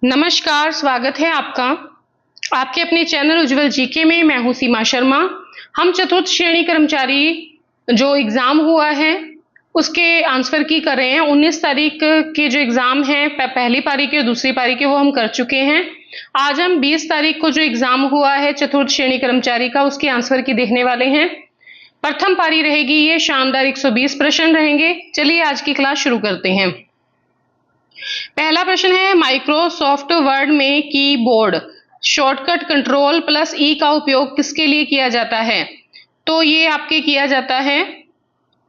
नमस्कार, स्वागत है आपका आपके अपने चैनल उज्जवल जीके में। मैं हूं सीमा शर्मा। हम चतुर्थ श्रेणी कर्मचारी जो एग्जाम हुआ है उसके आंसर की कर रहे हैं। 19 तारीख के जो एग्जाम है पहली पारी के और दूसरी पारी के वो हम कर चुके हैं। आज हम 20 तारीख को जो एग्जाम हुआ है चतुर्थ श्रेणी कर्मचारी का उसके आंसर की देखने वाले हैं। प्रथम पारी रहेगी, ये शानदार 120 प्रश्न रहेंगे। चलिए आज की क्लास शुरू करते हैं। पहला प्रश्न है, माइक्रोसॉफ्ट वर्ड में कीबोर्ड शॉर्टकट कंट्रोल प्लस ई का उपयोग किसके लिए किया जाता है? तो ये आपके किया जाता है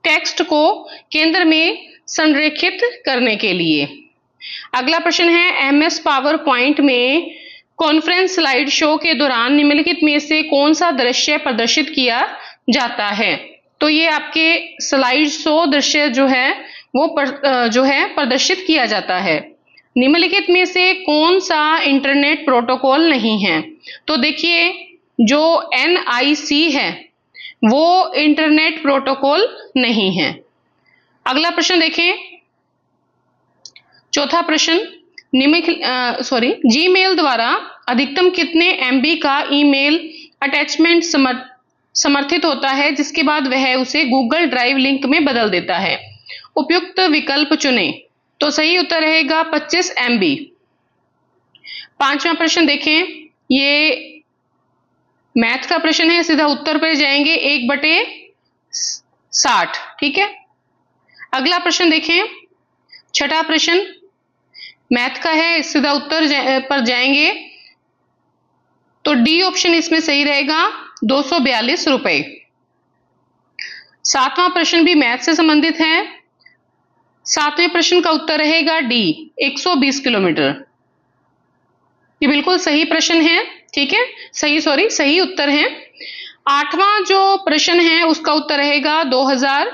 टेक्स्ट को केंद्र में संरेखित करने के लिए। अगला प्रश्न है, एमएस पावर पॉइंट में कॉन्फ्रेंस स्लाइड शो के दौरान निम्नलिखित में से कौन सा दृश्य प्रदर्शित किया जाता है? तो ये आपके स्लाइड शो दृश्य जो है वो प्रदर्शित किया जाता है। निम्नलिखित में से कौन सा इंटरनेट प्रोटोकॉल नहीं है? तो देखिए, जो एनआईसी है वो इंटरनेट प्रोटोकॉल नहीं है। अगला प्रश्न देखें, चौथा प्रश्न, जीमेल द्वारा अधिकतम कितने एमबी का ईमेल अटैचमेंट समर्थित होता है जिसके बाद वह उसे गूगल ड्राइव लिंक में बदल देता है? उपयुक्त विकल्प चुने। तो सही उत्तर रहेगा 25 एमबी। पांचवा प्रश्न देखें, ये मैथ का प्रश्न है, सीधा उत्तर पर जाएंगे 1/60। ठीक है। अगला प्रश्न देखें, छठा प्रश्न मैथ का है, सीधा उत्तर पर जाएंगे तो डी ऑप्शन इसमें सही रहेगा, 242 रुपए। सातवां प्रश्न भी मैथ से संबंधित है। सातवें प्रश्न का उत्तर रहेगा डी, 120 किलोमीटर। ये बिल्कुल सही प्रश्न है। ठीक है, सही उत्तर है। आठवां जो प्रश्न है उसका उत्तर रहेगा 2000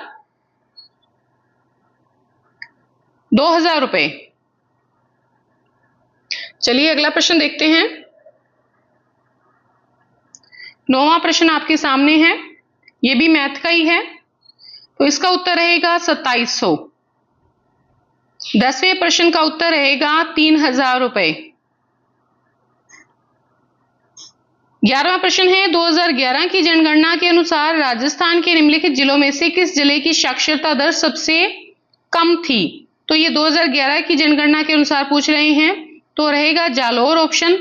रुपए। चलिए अगला प्रश्न देखते हैं। नौवां प्रश्न आपके सामने है, ये भी मैथ का ही है, तो इसका उत्तर रहेगा 2700। 10वें प्रश्न का उत्तर रहेगा 3000 रुपए। 11वां प्रश्न है, 2011 की जनगणना के अनुसार राजस्थान के निम्नलिखित जिलों में से किस जिले की साक्षरता दर सबसे कम थी? तो ये 2011 की जनगणना के अनुसार पूछ रहे हैं, तो रहेगा जालोर ऑप्शन।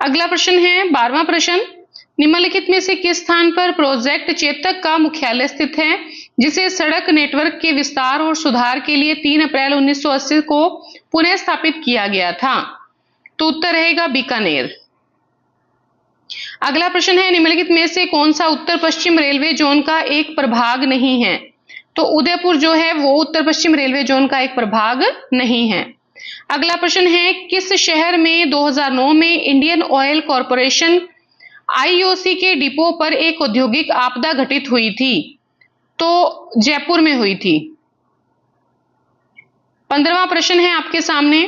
अगला प्रश्न है 12वां प्रश्न, निम्नलिखित में से किस स्थान पर प्रोजेक्ट चेतक का मुख्यालय स्थित है जिसे सड़क नेटवर्क के विस्तार और सुधार के लिए 3 अप्रैल 1980 को पुनः स्थापित किया गया था? तो उत्तर रहेगा बीकानेर। अगला प्रश्न है, निम्नलिखित में से कौन सा उत्तर पश्चिम रेलवे जोन का एक प्रभाग नहीं है? तो उदयपुर जो है वो उत्तर पश्चिम रेलवे जोन का एक प्रभाग नहीं है। अगला प्रश्न है, किस शहर में 2009 में इंडियन ऑयल कॉरपोरेशन आईओसी के डिपो पर एक औद्योगिक आपदा घटित हुई थी? तो जयपुर में हुई थी। 15वां प्रश्न है आपके सामने,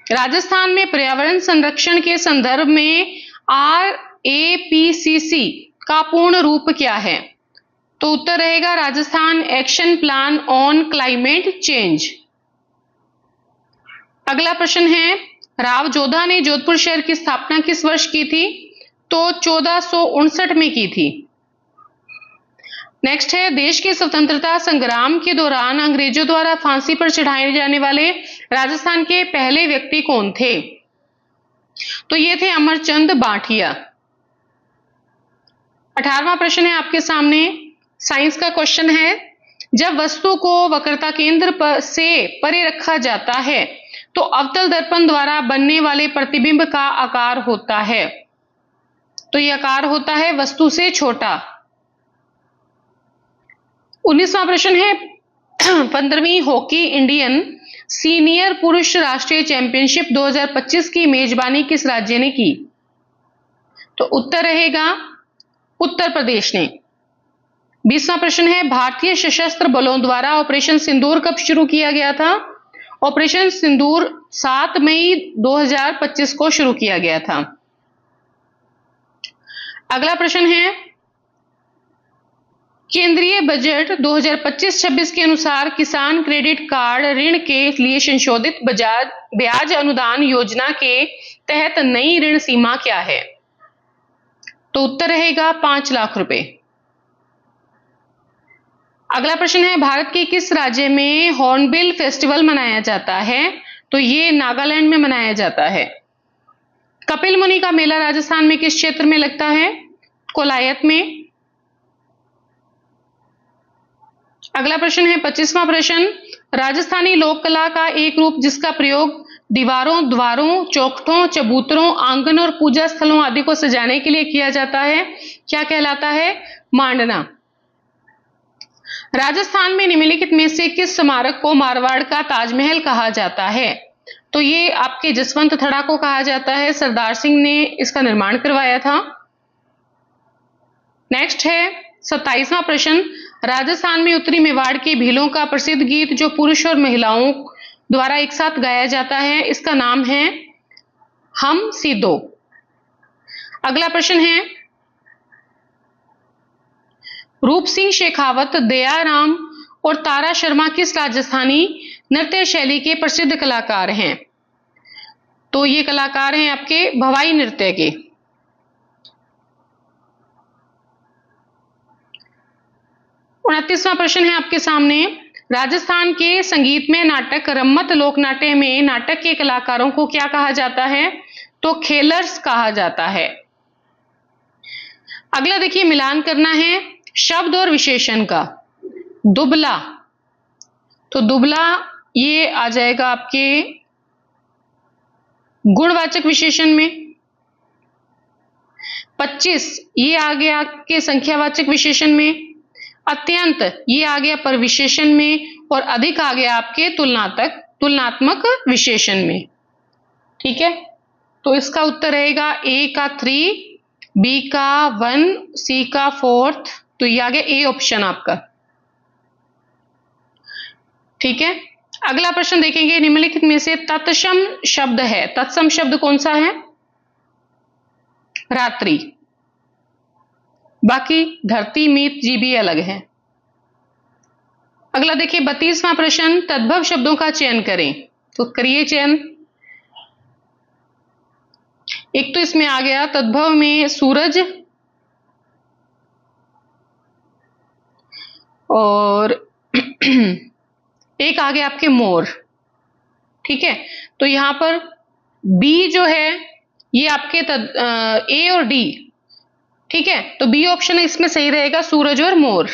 राजस्थान में पर्यावरण संरक्षण के संदर्भ में RAPCC का पूर्ण रूप क्या है? तो उत्तर रहेगा Rajasthan action plan on climate change. अगला प्रश्न है, राव जोधा ने जोधपुर शहर की स्थापना किस वर्ष की थी? तो 1459 में की थी। नेक्स्ट है, देश के स्वतंत्रता संग्राम के दौरान अंग्रेजों द्वारा फांसी पर चढ़ाए जाने वाले राजस्थान के पहले व्यक्ति कौन थे? तो ये थे अमरचंद बांठिया। 18वां प्रश्न है आपके सामने, साइंस का क्वेश्चन है, जब वस्तु को वक्रता केंद्र से परे रखा जाता है तो अवतल दर्पण द्वारा बनने वाले प्रतिबिंब का आकार होता है? तो यह आकार होता है वस्तु से छोटा। 19वां प्रश्न है, 15वीं हॉकी इंडियन सीनियर पुरुष राष्ट्रीय चैंपियनशिप 2025 की मेजबानी किस राज्य ने की? तो उत्तर रहेगा उत्तर प्रदेश ने। 20वां प्रश्न है, भारतीय सशस्त्र बलों द्वारा ऑपरेशन सिंदूर कब शुरू किया गया था? ऑपरेशन सिंदूर 7 मई 2025 को शुरू किया गया था। अगला प्रश्न है, केंद्रीय बजट 2025-26 के अनुसार किसान क्रेडिट कार्ड ऋण के लिए संशोधित ब्याज अनुदान योजना के तहत नई ऋण सीमा क्या है? तो उत्तर रहेगा 5 लाख रुपए। अगला प्रश्न है, भारत के किस राज्य में हॉर्नबिल फेस्टिवल मनाया जाता है? तो ये नागालैंड में मनाया जाता है। कपिल मुनि का मेला राजस्थान में किस क्षेत्र में लगता है? कोलायत में। अगला प्रश्न है 25वां प्रश्न, राजस्थानी लोक कला का एक रूप जिसका प्रयोग दीवारों, द्वारों, चौखटों, चबूतरों, आंगन और पूजा स्थलों आदि को सजाने के लिए किया जाता है, क्या कहलाता है? मांडना। राजस्थान में निम्नलिखित में से किस स्मारक को मारवाड़ का ताजमहल कहा जाता है? तो ये आपके जसवंत थड़ा को कहा जाता है। सरदार सिंह ने इसका निर्माण करवाया था। नेक्स्ट है 27वां प्रश्न, राजस्थान में उत्तरी मेवाड़ के भीलों का प्रसिद्ध गीत जो पुरुष और महिलाओं द्वारा एक साथ गाया जाता है, इसका नाम है हम सीधो। अगला प्रश्न है, रूप सिंह शेखावत, दयाराम और तारा शर्मा किस राजस्थानी नृत्य शैली के प्रसिद्ध कलाकार हैं? तो ये कलाकार हैं आपके भवाई नृत्य के। 29वां प्रश्न है आपके सामने, राजस्थान के संगीत में नाटक रम्मत लोकनाट्य में नाटक के कलाकारों को क्या कहा जाता है? तो खेलर्स कहा जाता है। अगला देखिए, मिलान करना है शब्द और विशेषण का। दुबला, तो दुबला ये आ जाएगा आपके गुणवाचक विशेषण में। 25 ये आ गया आपके संख्यावाचक विशेषण में। अत्यंत ये आ गया परविशेषण में। और अधिक आ गया आपके तुलनात्मक विशेषण में। ठीक है, तो इसका उत्तर रहेगा ए का 3, बी का 1, सी का 4, तो ये आ गया ए ऑप्शन आपका। ठीक है, अगला प्रश्न देखेंगे, निम्नलिखित में से तत्सम शब्द है, तत्सम शब्द कौन सा है? रात्रि। बाकी धरती, मीत, जीवी अलग है। अगला देखिए 32वां प्रश्न, तद्भव शब्दों का चयन करें। तो करिए चयन। एक तो इसमें आ गया तद्भव में सूरज और एक आ गया आपके मोर। ठीक है, तो यहां पर बी जो है ये आपके ए और डी। ठीक है, तो बी ऑप्शन इसमें सही रहेगा, सूरज और मोर।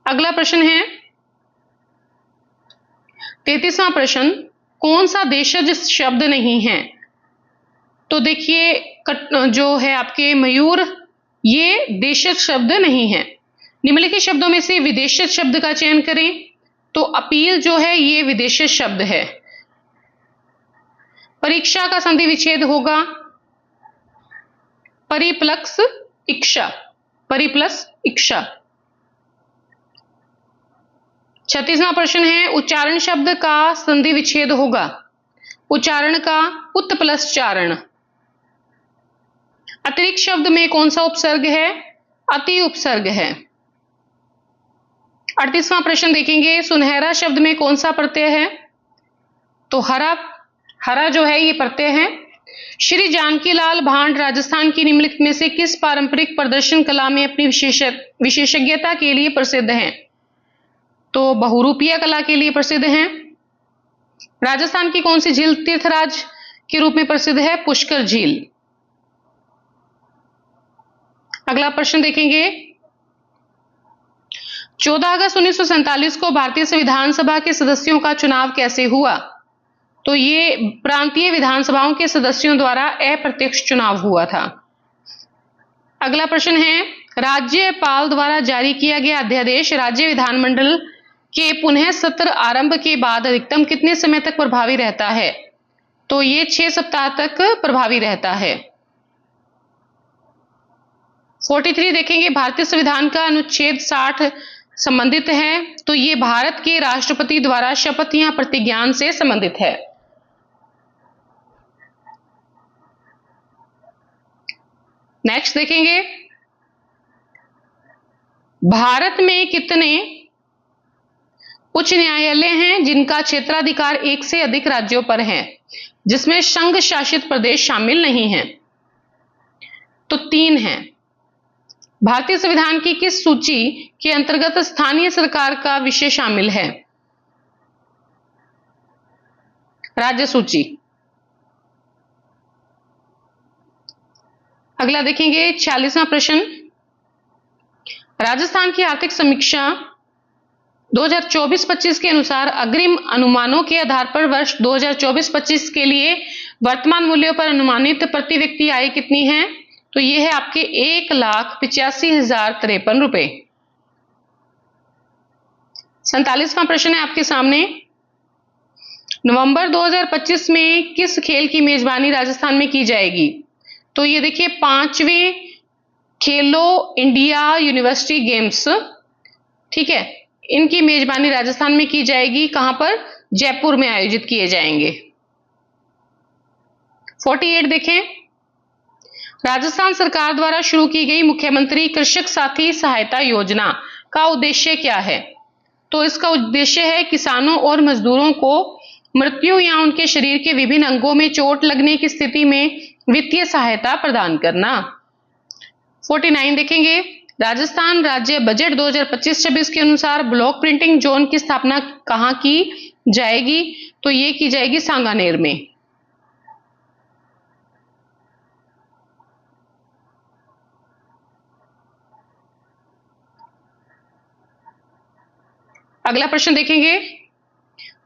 अगला प्रश्न है 33वां प्रश्न, कौन सा देशज शब्द नहीं है? तो देखिए जो है आपके मयूर, ये देशज शब्द नहीं है। निम्नलिखित शब्दों में से विदेशज शब्द का चयन करें। तो अपील जो है ये विदेशज शब्द है। परीक्षा का संधि विच्छेद होगा परिप्लस इक्षा, परिप्लस इक्षा। 36वां प्रश्न है, उच्चारण शब्द का संधि विच्छेद होगा उच्चारण का उत्प्लस चारण। अतिरिक्त शब्द में कौन सा उपसर्ग है? अति उपसर्ग है। 38वां प्रश्न देखेंगे, सुनहरा शब्द में कौन सा प्रत्यय है? तो हरा, हरा जो है ये प्रत्यय है। श्री जानकीलाल भांड राजस्थान की निम्नलिखित में से किस पारंपरिक प्रदर्शन कला में अपनी विशेषज्ञता के लिए प्रसिद्ध हैं? तो बहुरूपिया कला के लिए प्रसिद्ध हैं। राजस्थान की कौन सी झील तीर्थराज के रूप में प्रसिद्ध है? पुष्कर झील। अगला प्रश्न देखेंगे, 14 अगस्त 1947 को भारतीय संविधान सभा के सदस्यों का चुनाव कैसे हुआ? तो ये प्रांतीय विधानसभाओं के सदस्यों द्वारा अप्रत्यक्ष चुनाव हुआ था। अगला प्रश्न है, राज्यपाल द्वारा जारी किया गया अध्यादेश राज्य विधानमंडल के पुनः सत्र आरंभ के बाद अधिकतम कितने समय तक प्रभावी रहता है? तो ये 6 सप्ताह तक प्रभावी रहता है। 43 देखेंगे, भारतीय संविधान का अनुच्छेद 60 संबंधित है। तो ये भारत के राष्ट्रपति द्वारा शपथ या प्रतिज्ञान से संबंधित है। नेक्स्ट देखेंगे, भारत में कितने उच्च न्यायालय हैं जिनका क्षेत्राधिकार एक से अधिक राज्यों पर है, जिसमें संघ शासित प्रदेश शामिल नहीं हैं? तो 3 हैं। भारतीय संविधान की किस सूची के अंतर्गत स्थानीय सरकार का विषय शामिल है? राज्य सूची। अगला देखेंगे 46वां प्रश्न। राजस्थान की आर्थिक समीक्षा 2024-25 के अनुसार अग्रिम अनुमानों के आधार पर वर्ष 2024-25 के लिए वर्तमान मूल्यों पर अनुमानित प्रति व्यक्ति आय कितनी है? तो ये है आपके 1,85,053 रुपए। 47वां प्रश्न है आपके सामने। नवंबर 2025 में किस खेल की मेजबानी राजस्थान में की जाएगी? तो ये देखिए 5वें खेलो इंडिया यूनिवर्सिटी गेम्स, ठीक है, इनकी मेजबानी राजस्थान में की जाएगी। कहां पर? जयपुर में आयोजित किए जाएंगे। 48 देखें। राजस्थान सरकार द्वारा शुरू की गई मुख्यमंत्री कृषक साथी सहायता योजना का उद्देश्य क्या है? तो इसका उद्देश्य है किसानों और मजदूरों को मृत्यु या उनके शरीर के विभिन्न अंगों में चोट लगने की स्थिति में वित्तीय सहायता प्रदान करना। 49 देखेंगे। राजस्थान राज्य बजट 2025-26 के अनुसार ब्लॉक प्रिंटिंग जोन की स्थापना कहां की जाएगी? तो ये की जाएगी सांगानेर में। अगला प्रश्न देखेंगे।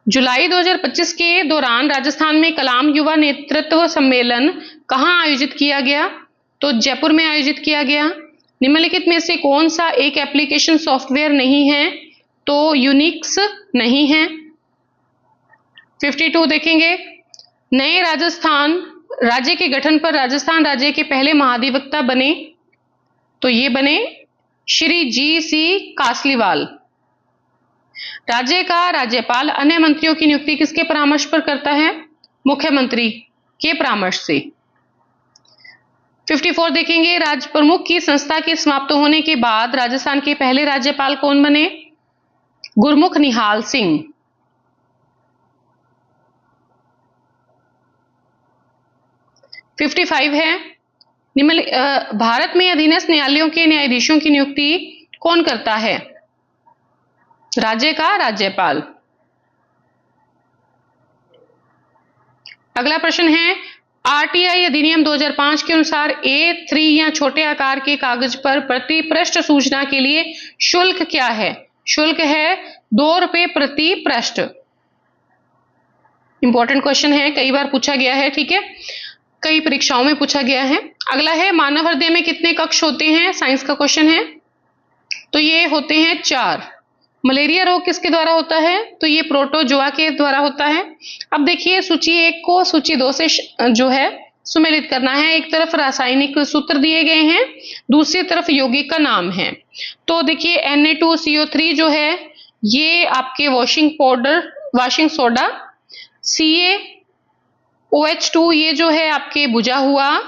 जुलाई 2025 के दौरान राजस्थान में कलाम युवा नेतृत्व सम्मेलन कहां आयोजित किया गया? तो जयपुर में आयोजित किया गया। निम्नलिखित में से कौन सा एक एप्लीकेशन सॉफ्टवेयर नहीं है? तो यूनिक्स नहीं है। 52 देखेंगे। नए राजस्थान राज्य के गठन पर राजस्थान राज्य के पहले महाधिवक्ता बने? तो ये बने श्री जी.सी. कासलीवाल। राज्य का राज्यपाल अन्य मंत्रियों की नियुक्ति किसके परामर्श पर करता है? मुख्यमंत्री के परामर्श से। 54 देखेंगे। राज्य प्रमुख की संस्था के समाप्त होने के बाद राजस्थान के पहले राज्यपाल कौन बने? गुरमुख निहाल सिंह। 55 है। भारत में अधीनस्थ न्यायालयों के न्यायाधीशों की नियुक्ति कौन करता है? राज्य का राज्यपाल। अगला प्रश्न है। आरटीआई अधिनियम 2005 के अनुसार A3 या छोटे आकार के कागज पर प्रति पृष्ठ सूचना के लिए शुल्क क्या है? शुल्क है 2 रुपए प्रति पृष्ठ। इंपॉर्टेंट क्वेश्चन है, कई बार पूछा गया है, ठीक है, कई परीक्षाओं में पूछा गया है। अगला है मानव हृदय में कितने कक्ष होते हैं? साइंस का क्वेश्चन है। तो ये होते हैं 4। मलेरिया रोग किसके द्वारा होता है? तो ये प्रोटोजोआ के द्वारा होता है। अब देखिए सूची 1 को सूची 2 से जो है सुमेलित करना है। एक तरफ रासायनिक सूत्र दिए गए हैं, दूसरी तरफ यौगिक का नाम है। तो देखिए Na2CO3 जो है ये आपके washing powder, washing soda. CaOH2 ये जो है आपके बुझा हुआ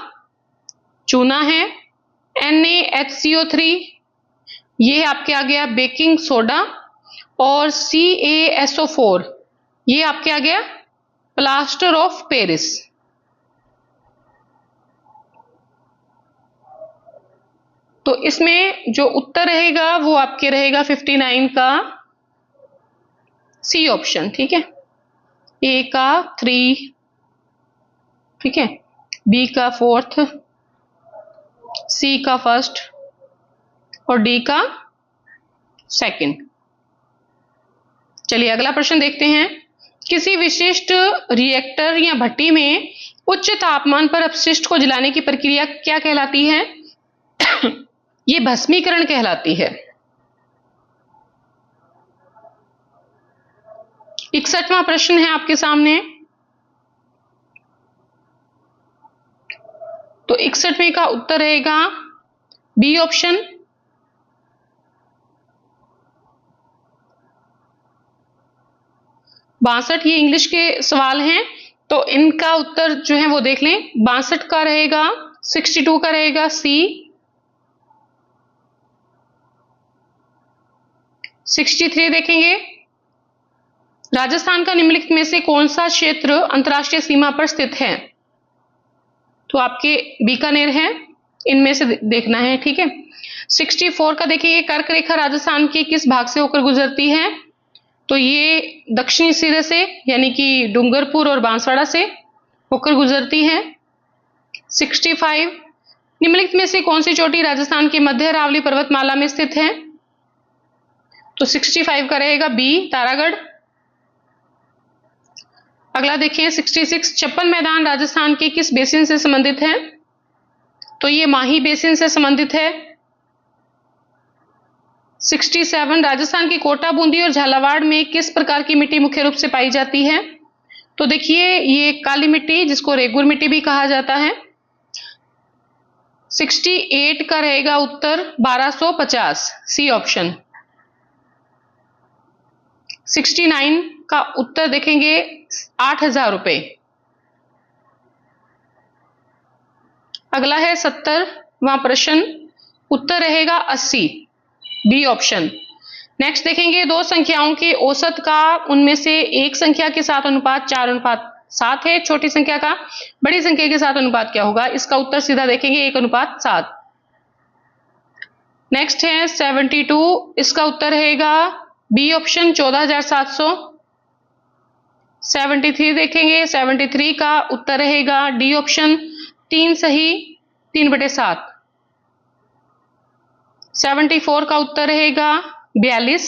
चूना है। NaHCO3 ये आपके आ गया बेकिंग सोडा। और CaSO4 ये आपके आ गया प्लास्टर ऑफ पेरिस। तो इसमें जो उत्तर रहेगा वो आपके रहेगा 59 का सी ऑप्शन, ठीक है। ए का 3, ठीक है, बी का 4th, सी का 1st और डी का 2nd। चलिए अगला प्रश्न देखते हैं। किसी विशिष्ट रिएक्टर या भट्टी में उच्च तापमान पर अपशिष्ट को जलाने की प्रक्रिया क्या कहलाती है? ये भस्मीकरण कहलाती है। 61वां प्रश्न है आपके सामने। तो 61वें का उत्तर रहेगा बी ऑप्शन। ये इंग्लिश के सवाल हैं, तो इनका उत्तर जो है वो देख लें। 62 का रहेगा, 62 का रहेगा सी। 63 देखेंगे, राजस्थान का निम्नलिखित में से कौन सा क्षेत्र अंतर्राष्ट्रीय सीमा पर स्थित है? तो आपके बीकानेर है, इनमें से देखना है, ठीक है। 64 का देखिए, कर्क रेखा राजस्थान के किस भाग से होकर गुजरती है? तो ये दक्षिणी सिरे से यानी कि डूंगरपुर और बांसवाड़ा से होकर गुजरती है। 65 निम्नलिखित में से कौन सी चोटी राजस्थान के मध्य अरावली पर्वतमाला में स्थित है? तो 65 का रहेगा बी, तारागढ़। अगला देखिए 66, छप्पन मैदान राजस्थान के किस बेसिन से संबंधित है? तो ये माही बेसिन से संबंधित है। 67, राजस्थान की कोटा, बूंदी और झालावाड़ में किस प्रकार की मिट्टी मुख्य रूप से पाई जाती है? तो देखिए ये काली मिट्टी, जिसको रेगुर मिट्टी भी कहा जाता है। 68 का रहेगा उत्तर 1250, सी ऑप्शन। 69 का उत्तर देखेंगे 8000 रुपए। अगला है 70वां प्रश्न, उत्तर रहेगा 80, बी ऑप्शन। नेक्स्ट देखेंगे, दो संख्याओं के औसत का उनमें से एक संख्या के साथ अनुपात 4:7 है, छोटी संख्या का बड़ी संख्या के साथ अनुपात क्या होगा? इसका उत्तर सीधा देखेंगे 1:7। नेक्स्ट है 72, इसका उत्तर रहेगा बी ऑप्शन, 14700। 73 देखेंगे, 73 का उत्तर रहेगा डी ऑप्शन, 3 सही, 3/7। 74 का उत्तर रहेगा 42।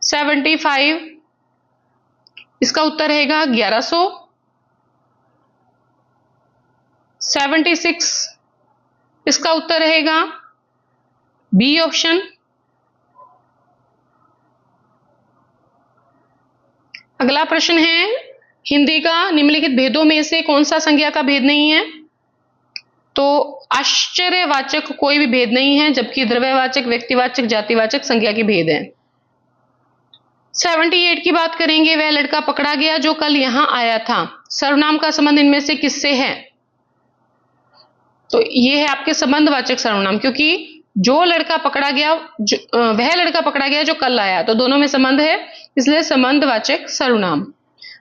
75 इसका उत्तर रहेगा 1100। 76 इसका उत्तर रहेगा बी ऑप्शन। अगला प्रश्न है, हिंदी का निम्नलिखित भेदों में से कौन सा संज्ञा का भेद नहीं है? तो आश्चर्यवाचक कोई भी भेद नहीं है, जबकि द्रव्यवाचक, व्यक्तिवाचक, जातिवाचक संज्ञा के भेद हैं। 78 की बात करेंगे, वह लड़का पकड़ा गया जो कल यहां आया था, सर्वनाम का संबंध इनमें से किससे है? तो ये है आपके संबंधवाचक सर्वनाम, क्योंकि जो लड़का पकड़ा गया, वह लड़का पकड़ा गया जो कल आया, तो दोनों में संबंध है, इसलिए संबंधवाचक सर्वनाम।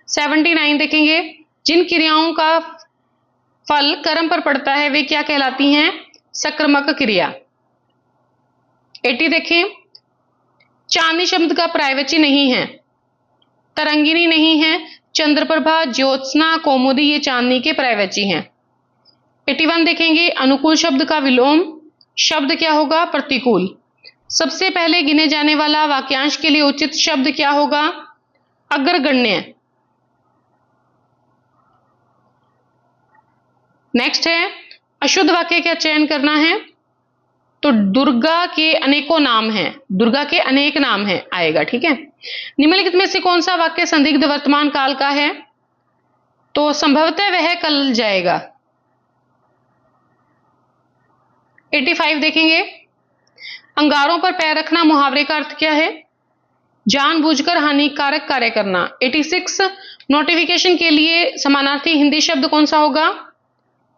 79 देखेंगे, जिन क्रियाओं का फल कर्म पर पड़ता है वे क्या कहलाती हैं? सक्रामक क्रिया। 80 देखें, चांदनी शब्द का पर्यायवाची नहीं है, तरंगिनी नहीं है, चंद्रप्रभा, ज्योत्सना, कौमुदी ये चांदनी के पर्यायवाची हैं। 81 देखेंगे, अनुकूल शब्द का विलोम शब्द क्या होगा? प्रतिकूल। सबसे पहले गिने जाने वाला वाक्यांश के लिए उचित शब्द क्या होगा? अग्रगण्य। नेक्स्ट है, अशुद्ध वाक्य का चयन करना है, तो दुर्गा के अनेकों नाम हैं, दुर्गा के अनेक नाम हैं आएगा, ठीक है। निम्नलिखित में से कौन सा वाक्य संदिग्ध वर्तमान काल का है? तो संभवतः वह कल जाएगा। 85 देखेंगे, अंगारों पर पैर रखना मुहावरे का अर्थ क्या है? जानबूझकर हानिकारक कार्य करना। 86 नोटिफिकेशन के लिए समानार्थी हिंदी शब्द कौन सा होगा?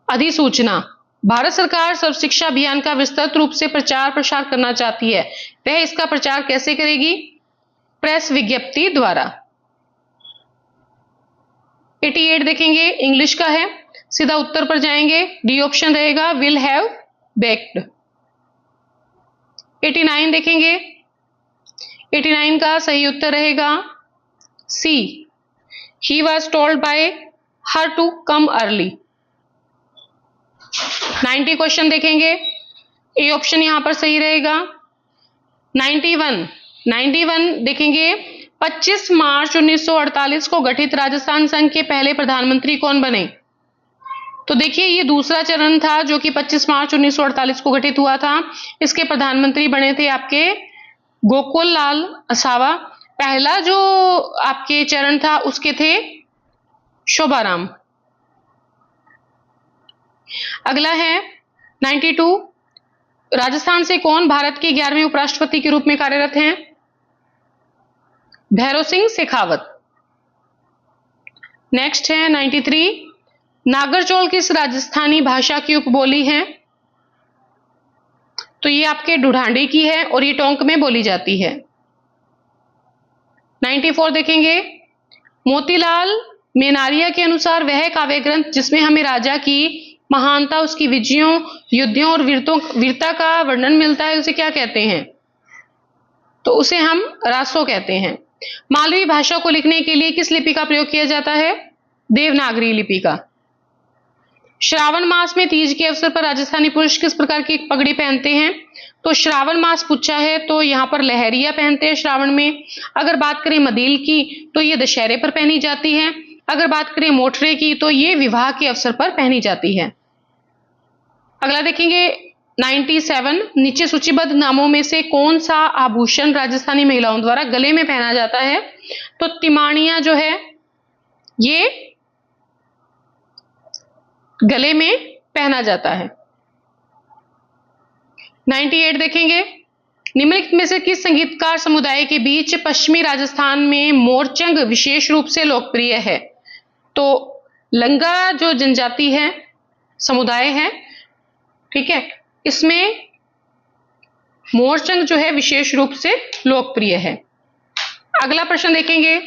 अधिसूचना। भारत सरकार सर्व शिक्षा अभियान का विस्तृत रूप से प्रचार प्रसार करना चाहती है, वह इसका प्रचार कैसे करेगी? प्रेस विज्ञप्ति द्वारा। 88 देखेंगे, इंग्लिश का है, सीधा उत्तर पर जाएंगे, डी ऑप्शन रहेगा, विल हैव बेक्ड। 89 देखेंगे, 89 का सही उत्तर रहेगा C, he was told by her to come early. 90 question देखेंगे, ए ऑप्शन यहां पर सही रहेगा। 91 देखेंगे, 25 मार्च 1948 को गठित राजस्थान संघ के पहले प्रधानमंत्री कौन बने? तो देखिए ये दूसरा चरण था जो कि 25 मार्च 1948 को गठित हुआ था, इसके प्रधानमंत्री बने थे आपके गोकुल लाल असावा। पहला जो आपके चरण था उसके थे शोभाराम। अगला है 92, राजस्थान से कौन भारत के 11वें उपराष्ट्रपति के रूप में कार्यरत हैं? भैरव सिंह शेखावत। नेक्स्ट है 93, नागरचौल किस राजस्थानी भाषा की उपबोली है? तो ये आपके ढूढ़ांडी की है और ये टोंक में बोली जाती है। 94 देखेंगे, मोतीलाल मेनारिया के अनुसार वह काव्य ग्रंथ जिसमें हमें राजा की महानता, उसकी विजयों, युद्धों और वीरता का वर्णन मिलता है, उसे क्या कहते हैं? तो उसे हम रासो कहते हैं। मालवी भाषा को लिखने के लिए किस लिपि का प्रयोग किया जाता है? देवनागरी लिपि का। श्रावण मास में तीज के अवसर पर राजस्थानी पुरुष किस प्रकार की पगड़ी पहनते हैं? तो श्रावण मास पूछा है तो यहाँ पर लहरिया पहनते हैं श्रावण में। अगर बात करें मदील की तो ये दशहरे पर पहनी जाती है। अगर बात करें मोटरे की तो ये विवाह के अवसर पर पहनी जाती है। अगला देखेंगे 97, नीचे सूचीबद्ध नामों में से कौन सा आभूषण राजस्थानी महिलाओं द्वारा गले में पहना जाता है? तो तिमानिया जो है ये गले में पहना जाता है। 98 देखेंगे, निम्नलिखित में से किस संगीतकार समुदाय के बीच पश्चिमी राजस्थान में मोरचंग विशेष रूप से लोकप्रिय है? तो लंगा जो जनजाति है, समुदाय है, ठीक है, इसमें मोरचंग जो है विशेष रूप से लोकप्रिय है। अगला प्रश्न देखेंगे,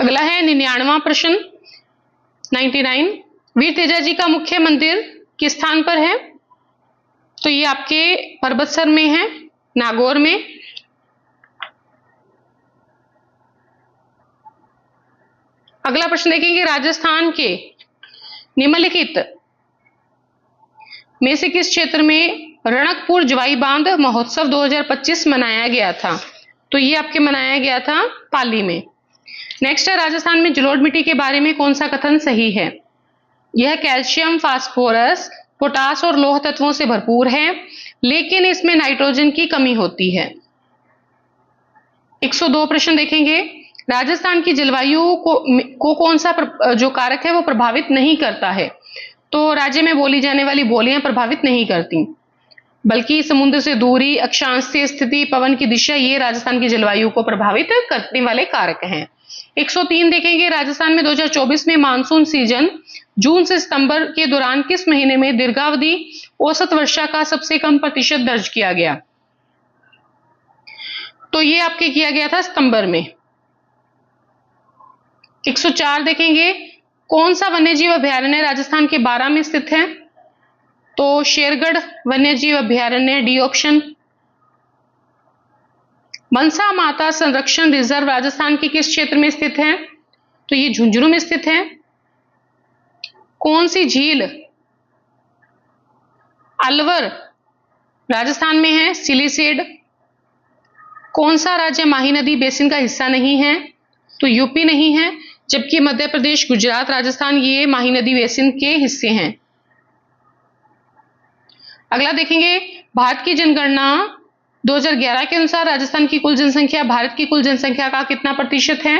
अगला है 99वां प्रश्न 99, वीर तेजाजी का मुख्य मंदिर किस स्थान पर है? तो ये आपके परबतसर में है, नागौर में। अगला प्रश्न देखेंगे, राजस्थान के निम्नलिखित में से किस क्षेत्र में रणकपुर जवाई बांध महोत्सव 2025 मनाया गया था? तो ये आपके मनाया गया था पाली में। नेक्स्ट है, राजस्थान में जलोढ़ मिट्टी के बारे में कौन सा कथन सही है? यह कैल्शियम, फास्फोरस, पोटास और लौह तत्वों से भरपूर है, लेकिन इसमें नाइट्रोजन की कमी होती है। 102 प्रश्न देखेंगे, राजस्थान की जलवायु को कौन सा जो कारक है वो प्रभावित नहीं करता है? तो राज्य में बोली जाने वाली बोलियां प्रभावित नहीं करती, बल्कि समुद्र से दूरी, अक्षांश से स्थिति, पवन की दिशा, ये राजस्थान की जलवायु को प्रभावित करने वाले कारक हैं। 103 देखेंगे, राजस्थान में 2024 में मानसून सीजन जून से सितंबर के दौरान किस महीने में दीर्घावधि औसत वर्षा का सबसे कम प्रतिशत दर्ज किया गया? तो ये आपके किया गया था सितंबर में। 104 देखेंगे, कौन सा वन्यजीव अभयारण्य राजस्थान के बारां में स्थित है? तो शेरगढ़ वन्यजीव अभयारण्य, डी ऑप्शन। मनसा माता संरक्षण रिजर्व राजस्थान के किस क्षेत्र में स्थित है? तो ये झुंझुनू में स्थित है। कौन सी झील अलवर राजस्थान में है? सिलीसेड। कौन सा राज्य माही नदी बेसिन का हिस्सा नहीं है? तो यूपी नहीं है, जबकि मध्य प्रदेश, गुजरात, राजस्थान ये माही नदी बेसिन के हिस्से हैं। अगला देखेंगे, भारत की जनगणना 2011 के अनुसार राजस्थान की कुल जनसंख्या भारत की कुल जनसंख्या का कितना प्रतिशत है?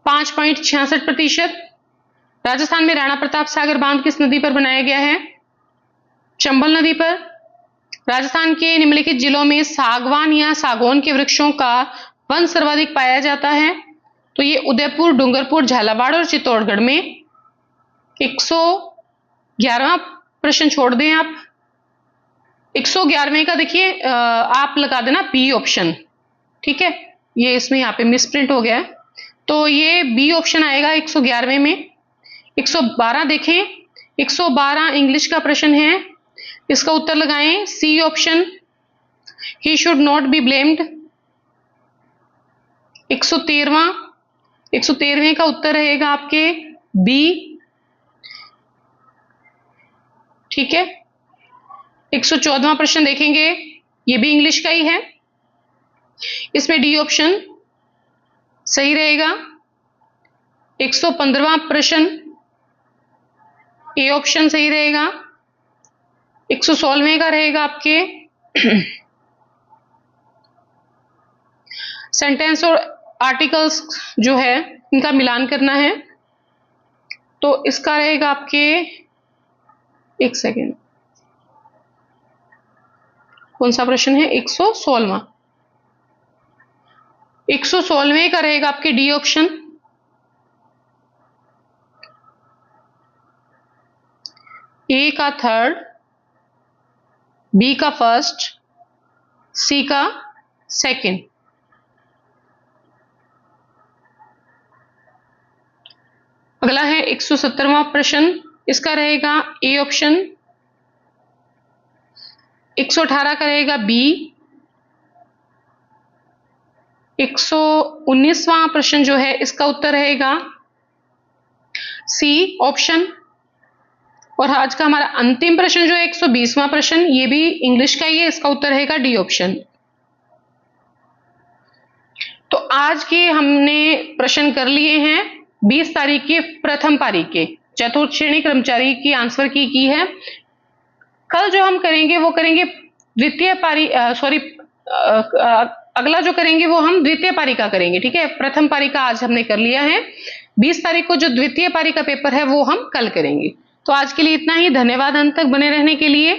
5.66%। राजस्थान में राणा प्रताप सागर बांध किस नदी पर बनाया गया है? चंबल नदी पर। राजस्थान के निम्नलिखित जिलों में सागवान या सागौन के वृक्षों का वन सर्वाधिक पाया जाता है? तो ये उदयपुर, डूंगरपुर, झालावाड़ और चित्तौड़गढ़ में। 111वां प्रश्न छोड़ दें आप। 111वें का देखिए आप लगा देना बी ऑप्शन, ठीक है, ये इसमें यहाँ पे मिसप्रिंट हो गया है, तो ये बी ऑप्शन आएगा 111वें में। 112 देखें, 112 इंग्लिश का प्रश्न है, इसका उत्तर लगाएं C option, he should not be blamed. 113वें का उत्तर रहेगा आपके बी, ठीक है। 114वां प्रश्न देखेंगे, ये भी इंग्लिश का ही है, इसमें डी ऑप्शन सही रहेगा। 115वां प्रश्न ए ऑप्शन सही रहेगा। 116वें का रहेगा आपके सेंटेंस और आर्टिकल्स जो है इनका मिलान करना है, तो इसका रहेगा आपके, एक सेकेंड, कौन सा प्रश्न है? 116वां। 116वें का रहेगा आपके डी ऑप्शन। ए का थर्ड, बी का फर्स्ट, सी का सेकंड। अगला है 170वां प्रश्न, इसका रहेगा ए ऑप्शन। 118 का रहेगा बी। 119वां प्रश्न जो है इसका उत्तर रहेगा सी ऑप्शन। और आज का हमारा अंतिम प्रश्न जो है 120वां प्रश्न, ये भी इंग्लिश का ही है, इसका उत्तर रहेगा डी ऑप्शन। तो आज के हमने प्रश्न कर लिए हैं 20 तारीख के प्रथम पारी के, चतुर्थ श्रेणी कर्मचारी की आंसर की है। कल जो हम करेंगे वो करेंगे द्वितीय पारी, अगला जो करेंगे वो हम द्वितीय पारी का करेंगे, ठीक है। प्रथम पारी का आज हमने कर लिया है। 20 तारीख को जो द्वितीय पारी का पेपर है वो हम कल करेंगे। तो आज के लिए इतना ही। धन्यवाद अंत तक बने रहने के लिए।